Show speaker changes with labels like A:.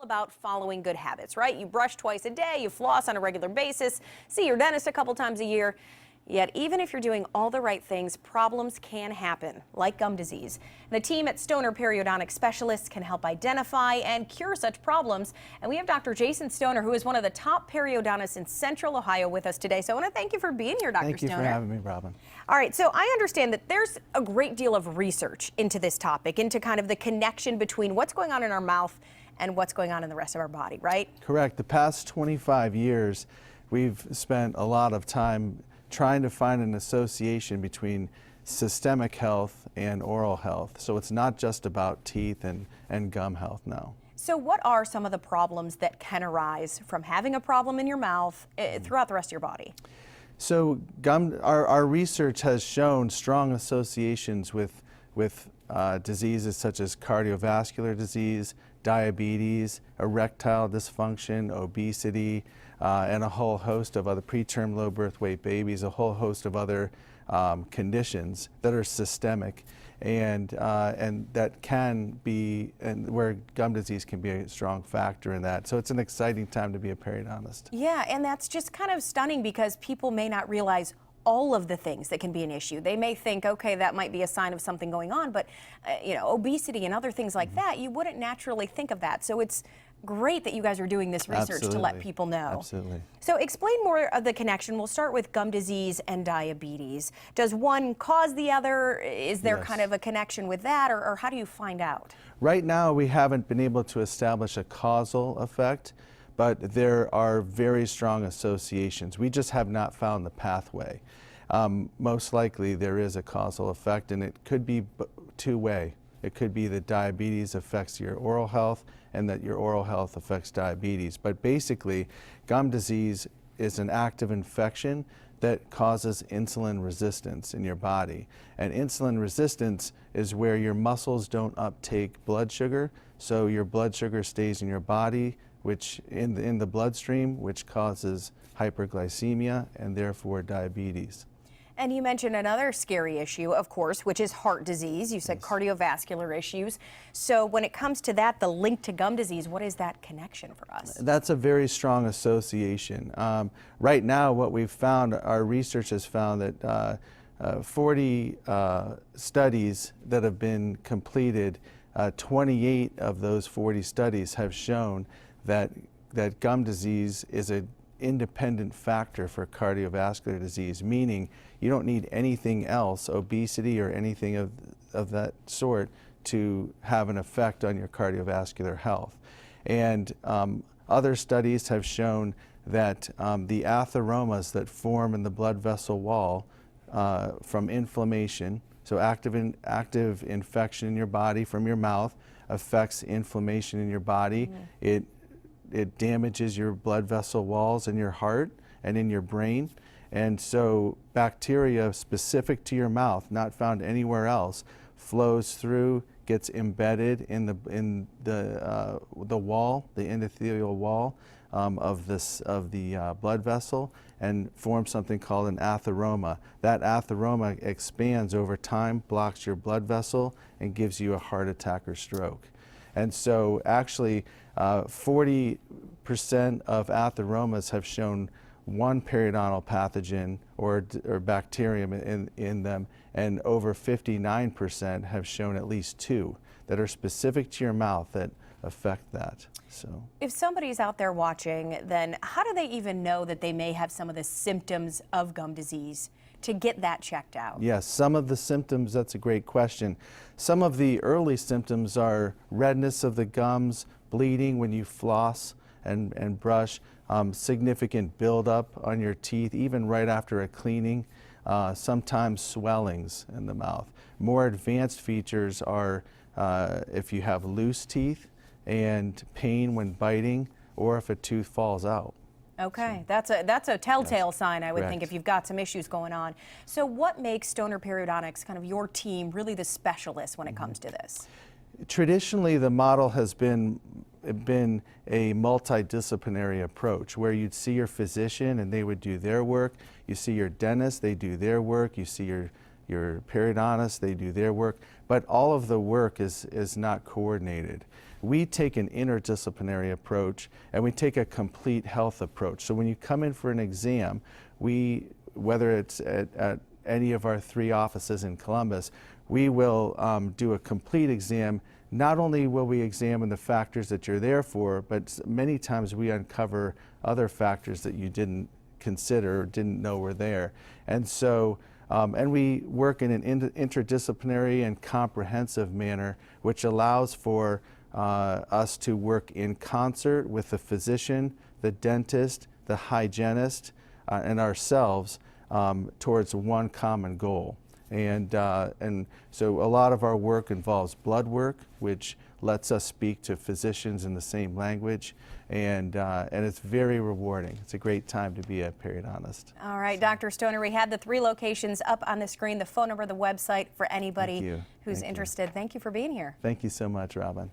A: About following good habits, right? You brush twice a day, you floss on a regular basis, see your dentist a couple times a year. Yet, even if you're doing all the right things, problems can happen, like gum disease. And the team at Stoner Periodontic Specialists can help identify and cure such problems. And we have Dr. Jason Stoner, who is one of the top periodontists in Central Ohio, with us today. So I want to thank you for being here, Dr. Stoner.
B: Thank you for having me, Robin.
A: All right, so I understand that there's a great deal of research into this topic, into kind of the connection between what's going on in our mouth and what's going on in the rest of our body, right?
B: Correct. The past 25 years, we've spent a lot of time trying to find an association between systemic health and oral health. So it's not just about teeth and gum health now.
A: So what are some of the problems that can arise from having a problem in your mouth throughout the rest of your body?
B: So our research has shown strong associations with diseases such as cardiovascular disease, diabetes, erectile dysfunction, obesity, and a whole host of other preterm low birth weight babies, a whole host of other conditions that are systemic and that can be, and where gum disease can be a strong factor in that. So it's an exciting time to be a periodontist.
A: Yeah, and that's just kind of stunning because people may not realize all of the things that can be an issue. They may think, okay, that might be a sign of something going on, but you know, obesity and other things like that, you wouldn't naturally think of that. So it's great that you guys are doing this research to let people know.
B: Absolutely.
A: So explain more of the connection. We'll start with gum disease and diabetes. Does one cause the other? Is there kind of a connection with that, or how do you find out? Right
B: now, we haven't been able to establish a causal effect, but there are very strong associations. We just have not found the pathway. Most likely there is a causal effect, and it could be two-way. It could be that diabetes affects your oral health and that your oral health affects diabetes. But basically, gum disease is an active infection that causes insulin resistance in your body. And insulin resistance is where your muscles don't uptake blood sugar, so your blood sugar stays in your body, which in the bloodstream, which causes hyperglycemia and therefore diabetes.
A: And you mentioned another scary issue, of course, which is heart disease. You said cardiovascular issues. So when it comes to that, the link to gum disease, what is that connection for us?
B: That's a very strong association. Right now, what we've found, our research has found that 40 studies that have been completed, 28 of those 40 studies have shown that gum disease is an independent factor for cardiovascular disease, meaning you don't need anything else, obesity or anything of that sort, to have an effect on your cardiovascular health. And other studies have shown that the atheromas that form in the blood vessel wall from inflammation, so active infection in your body from your mouth affects inflammation in your body. It damages your blood vessel walls in your heart and in your brain. And so bacteria specific to your mouth, not found anywhere else, flows through, gets embedded in the wall, the endothelial wall of the blood vessel, and forms something called an atheroma. That atheroma expands over time, blocks your blood vessel, and gives you a heart attack or stroke. And so actually 40% of atheromas have shown one periodontal pathogen or bacterium in them, and over 59% have shown at least two that are specific to your mouth that affect that. So,
A: if somebody's out there watching, then how do they even know that they may have some of the symptoms of gum disease to get that checked out?
B: Yes, some of the symptoms, that's a great question. Some of the early symptoms are redness of the gums, bleeding when you floss and brush, significant buildup on your teeth, even right after a cleaning, sometimes swellings in the mouth. More advanced features are if you have loose teeth and pain when biting, or if a tooth falls out.
A: Okay, that's a telltale sign, I would think, if you've got some issues going on. So what makes Stoner Periodontics, kind of your team, really the specialist when it comes to this?
B: Traditionally, the model has been a multidisciplinary approach where you'd see your physician and they would do their work, you see your dentist, they do their work, you see your your periodontist, they do their work, but all of the work is not coordinated. We take an interdisciplinary approach, and we take a complete health approach. So when you come in for an exam, whether it's at any of our 3 offices in Columbus, we will do a complete exam. Not only will we examine the factors that you're there for, but many times we uncover other factors that you didn't consider or didn't know were there. And so, and we work in an interdisciplinary and comprehensive manner, which allows for us to work in concert with the physician, the dentist, the hygienist, and ourselves towards one common goal. And so a lot of our work involves blood work, which lets us speak to physicians in the same language, and it's very rewarding. It's a great time to be a periodontist.
A: All right, Dr. Stoner, we have the 3 locations up on the screen, the phone number, the website for anybody who's interested. Thank you for being here.
B: Thank you so much, Robin.